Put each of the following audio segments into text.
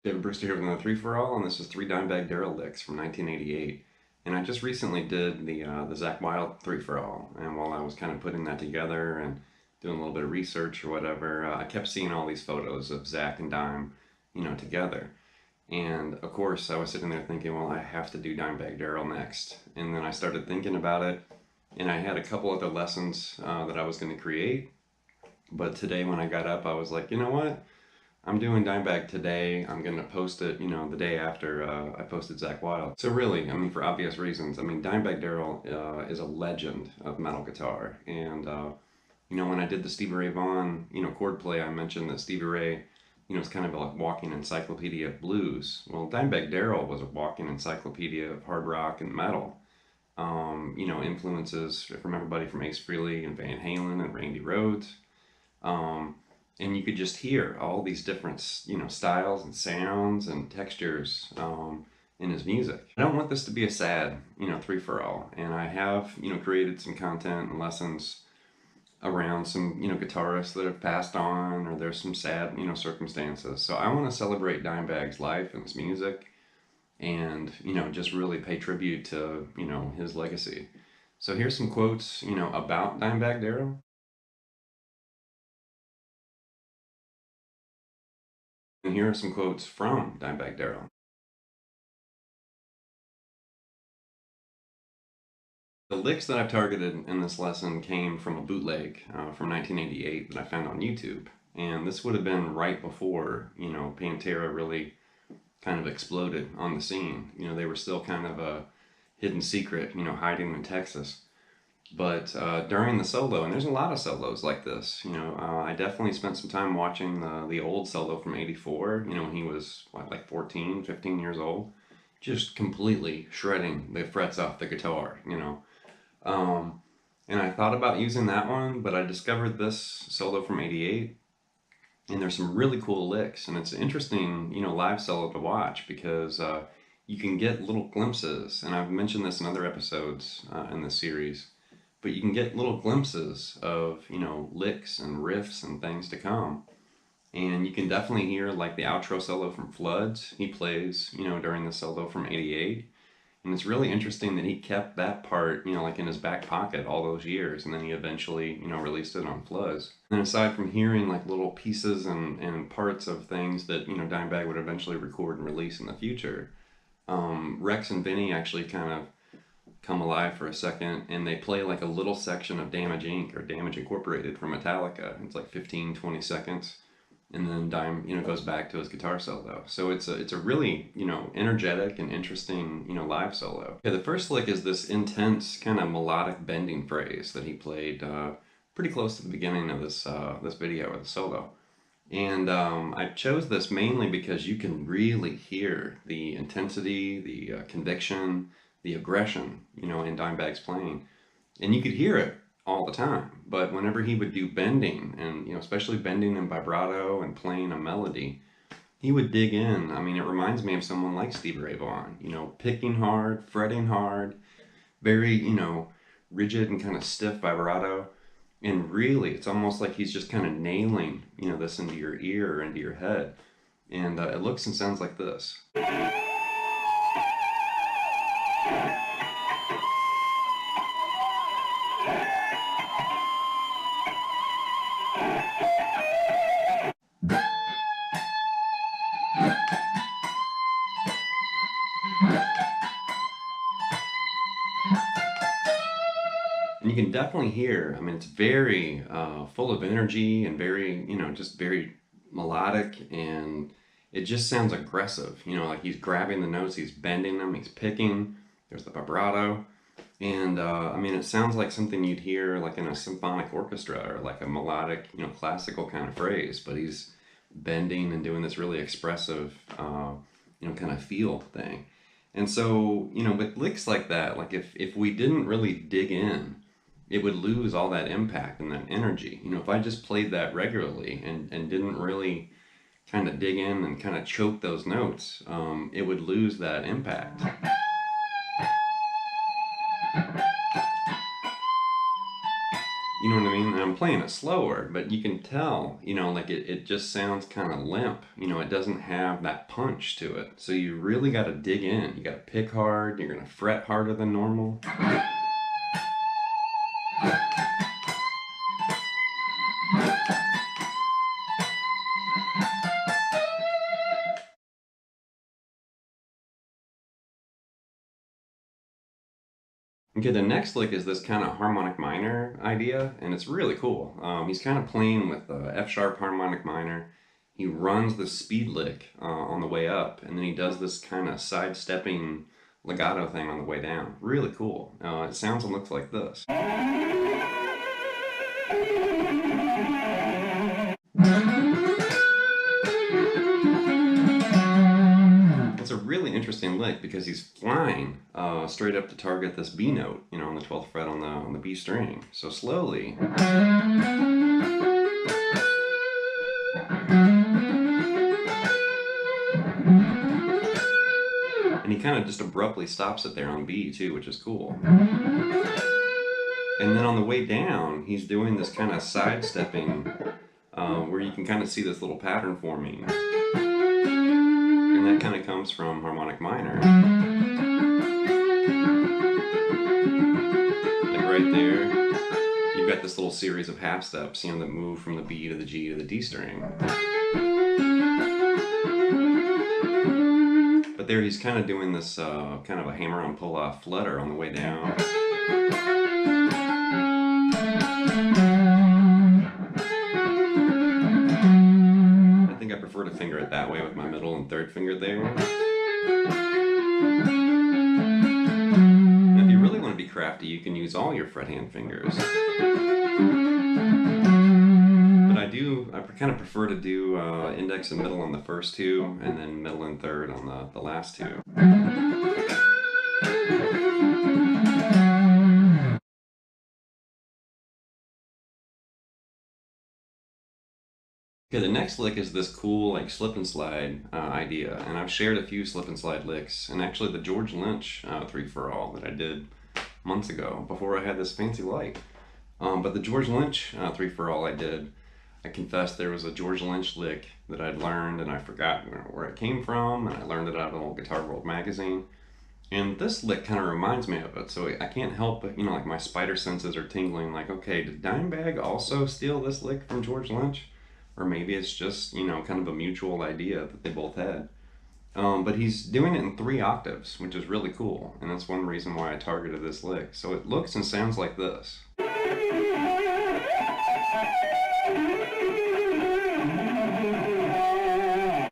David Brewster here with another 3-for-all, and this is 3 Dimebag Darrell licks from 1988. And I just recently did the Zakk Wylde 3-for-all, and while I was kind of putting that together and doing a little bit of research or whatever, I kept seeing all these photos of Zakk and Dime, together. And of course, I was sitting there thinking, well, I have to do Dimebag Darrell next. And then I started thinking about it, and I had a couple other lessons that I was going to create. But today, when I got up, I was like, you know what? I'm doing Dimebag today. I'm gonna post it, the day after I posted Zakk Wylde. So really, I mean, for obvious reasons, I mean, Dimebag Darrell is a legend of metal guitar. And when I did the Stevie Ray Vaughan, chord play, I mentioned that Stevie Ray, is kind of a walking encyclopedia of blues. Well, Dimebag Darrell was a walking encyclopedia of hard rock and metal. Influences from everybody from Ace Frehley and Van Halen and Randy Rhoads. And you could just hear all these different, styles and sounds and textures in his music. I don't want this to be a sad, 3-for-all. And I have, created some content and lessons around some, guitarists that have passed on, or there's some sad, circumstances. So I want to celebrate Dimebag's life and his music and, just really pay tribute to, his legacy. So here's some quotes, about Dimebag Darrell. And here are some quotes from Dimebag Darrell. The licks that I've targeted in this lesson came from a bootleg from 1988 that I found on YouTube. And this would have been right before, Pantera really kind of exploded on the scene. They were still kind of a hidden secret, hiding in Texas. But during the solo, and there's a lot of solos like this, I definitely spent some time watching the old solo from '84, when he was, like 14, 15 years old, just completely shredding the frets off the guitar, And I thought about using that one, but I discovered this solo from '88, and there's some really cool licks, and it's an interesting, live solo to watch because you can get little glimpses, and I've mentioned this in other episodes in this series, but you can get little glimpses of, licks and riffs and things to come. And you can definitely hear like the outro solo from Floods he plays, during the solo from '88. And it's really interesting that he kept that part, like in his back pocket all those years, and then he eventually, released it on Floods. And aside from hearing like little pieces and parts of things that, Dimebag would eventually record and release in the future, Rex and Vinny actually kind of come alive for a second, and they play like a little section of Damage Inc. or Damage Incorporated from Metallica. It's like 15, 20 seconds. And then Dime, goes back to his guitar solo. So it's a really, energetic and interesting, live solo. Okay, the first lick is this intense kind of melodic bending phrase that he played pretty close to the beginning of this video or the solo. And I chose this mainly because you can really hear the intensity, the conviction, the aggression, in Dimebag's playing. And you could hear it all the time. But whenever he would do bending, and, especially bending in vibrato and playing a melody, he would dig in. I mean, it reminds me of someone like Stevie Ray Vaughan, picking hard, fretting hard, very, rigid and kind of stiff vibrato. And really, it's almost like he's just kind of nailing, this into your ear or into your head. And it looks and sounds like this. And you can definitely hear, I mean, it's very full of energy and very, just very melodic, and it just sounds aggressive. Like he's grabbing the notes, he's bending them, he's picking, there's the vibrato. And I mean, it sounds like something you'd hear like in a symphonic orchestra or like a melodic, classical kind of phrase, but he's bending and doing this really expressive, kind of feel thing. And so, with licks like that, like if we didn't really dig in, it would lose all that impact and that energy. If I just played that regularly and didn't really kind of dig in and kind of choke those notes, it would lose that impact. You know what I mean? And I'm playing it slower, but you can tell, like it just sounds kind of limp. It doesn't have that punch to it. So you really got to dig in. You got to pick hard. You're going to fret harder than normal. Okay, the next lick is this kind of harmonic minor idea, and it's really cool. He's kind of playing with the F sharp harmonic minor. He runs the speed lick on the way up, and then he does this kind of sidestepping legato thing on the way down. Really cool. It sounds and looks like this. It's a really interesting lick because he's flying straight up to target this B note, on the 12th fret on the B string. So slowly. And he kind of just abruptly stops it there on B too, which is cool. And then on the way down, he's doing this kind of sidestepping where you can kind of see this little pattern forming. And that kind of comes from harmonic minor. Like right there, you've got this little series of half steps, that move from the B to the G to the D string. But there he's kind of doing this kind of a hammer-on pull-off flutter on the way down. I think I prefer to finger it that way with my middle and third finger there. Now, if you really want to be crafty, you can use all your fret hand fingers. I kind of prefer to do index and middle on the first two, and then middle and third on the last two. Okay, the next lick is this cool like slip and slide idea, and I've shared a few slip and slide licks, and actually the George Lynch 3 for All that I did months ago before I had this fancy light. But the George Lynch 3 for All I confessed there was a George Lynch lick that I'd learned and I forgot where it came from, and I learned it out of an old Guitar World magazine. And this lick kind of reminds me of it, so I can't help but, like my spider senses are tingling, like, okay, did Dimebag also steal this lick from George Lynch? Or maybe it's just, kind of a mutual idea that they both had. But he's doing it in 3 octaves, which is really cool, and that's one reason why I targeted this lick. So it looks and sounds like this.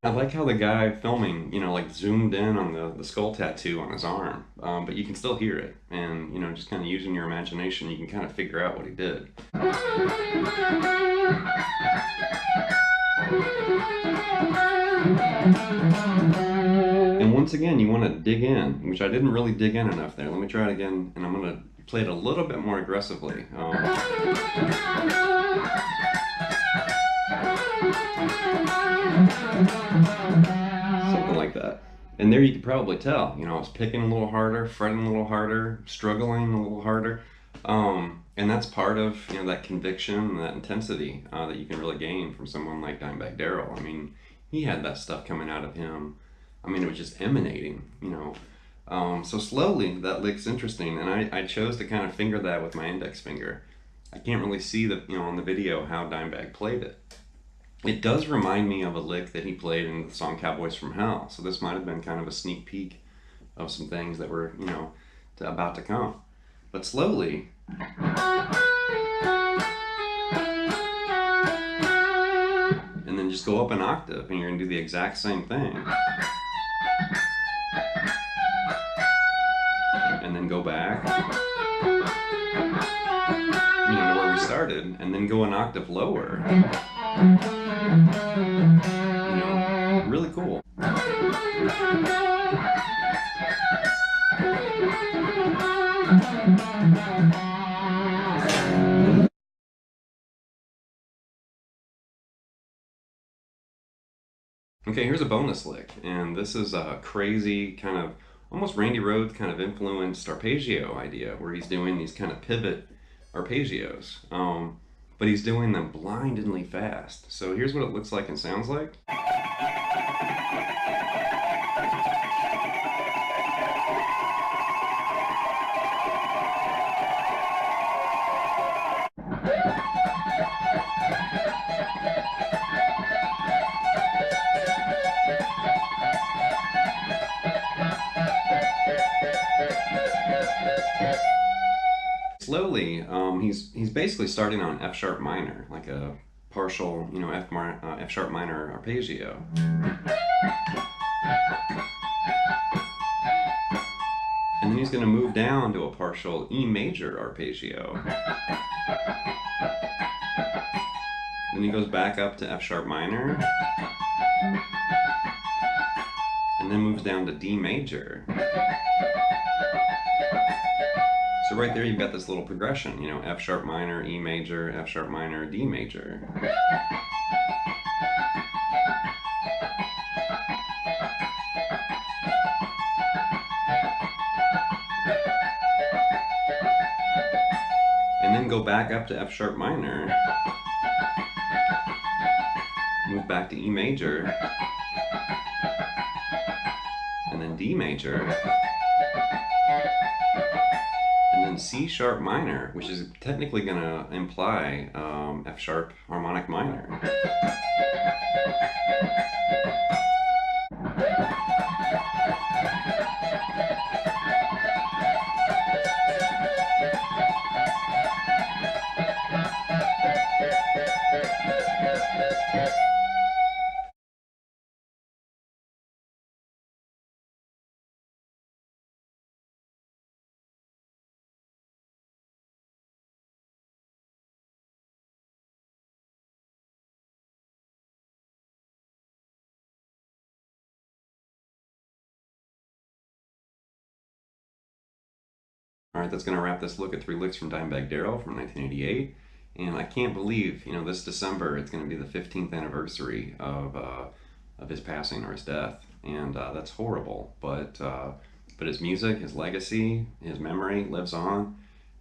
I like how the guy filming, like zoomed in on the skull tattoo on his arm, but you can still hear it. And, just kind of using your imagination, you can kind of figure out what he did. And once again, you want to dig in, which I didn't really dig in enough there. Let me try it again, and I'm going to play it a little bit more aggressively. Something like that. And there you could probably tell, I was picking a little harder, fretting a little harder, struggling a little harder. And that's part of, that conviction and that intensity that you can really gain from someone like Dimebag Darrell. I mean, he had that stuff coming out of him. I mean, it was just emanating, So slowly, that lick's interesting, and I chose to kind of finger that with my index finger. I can't really see on the video how Dimebag played it. It does remind me of a lick that he played in the song Cowboys from Hell, so this might have been kind of a sneak peek of some things that were, about to come. But slowly, and then just go up an octave, and you're going to do the exact same thing. And then go back, to where we started, and then go an octave lower. Really cool. Okay, here's a bonus lick, and this is a crazy kind of almost Randy Rhoads kind of influenced arpeggio idea, where he's doing these kind of pivot arpeggios. But he's doing them blindingly fast. So here's what it looks like and sounds like. Slowly, he's basically starting on F sharp minor, like a partial, F sharp minor arpeggio. And then he's going to move down to a partial E major arpeggio. Then he goes back up to F sharp minor, and then moves down to D major. So right there you've got this little progression, F sharp minor, E major, F sharp minor, D major. And then go back up to F sharp minor, move back to E major, and then D major, and then C sharp minor, which is technically going to imply F sharp harmonic minor. All right, that's going to wrap this look at 3 licks from Dimebag Darrell from 1988. And I can't believe, this December it's going to be the 15th anniversary of his passing or his death, and that's horrible. But his music, his legacy, his memory lives on,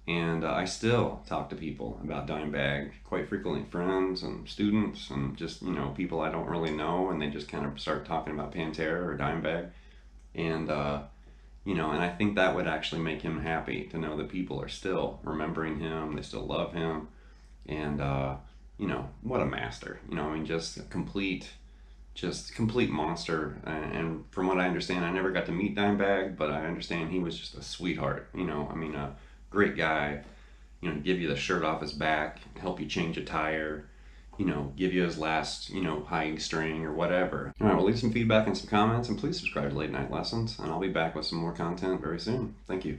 and I still talk to people about Dimebag quite frequently, friends and students, and just people I don't really know, and they just kind of start talking about Pantera or Dimebag, and and I think that would actually make him happy to know that people are still remembering him, they still love him, and what a master. Just a complete monster. And from what I understand, I never got to meet Dimebag, but I understand he was just a sweetheart. A great guy. Give you the shirt off his back, help you change a tire, give you his last, high string or whatever. All right, well, leave some feedback and some comments, and please subscribe to Late Night Lessons, and I'll be back with some more content very soon. Thank you.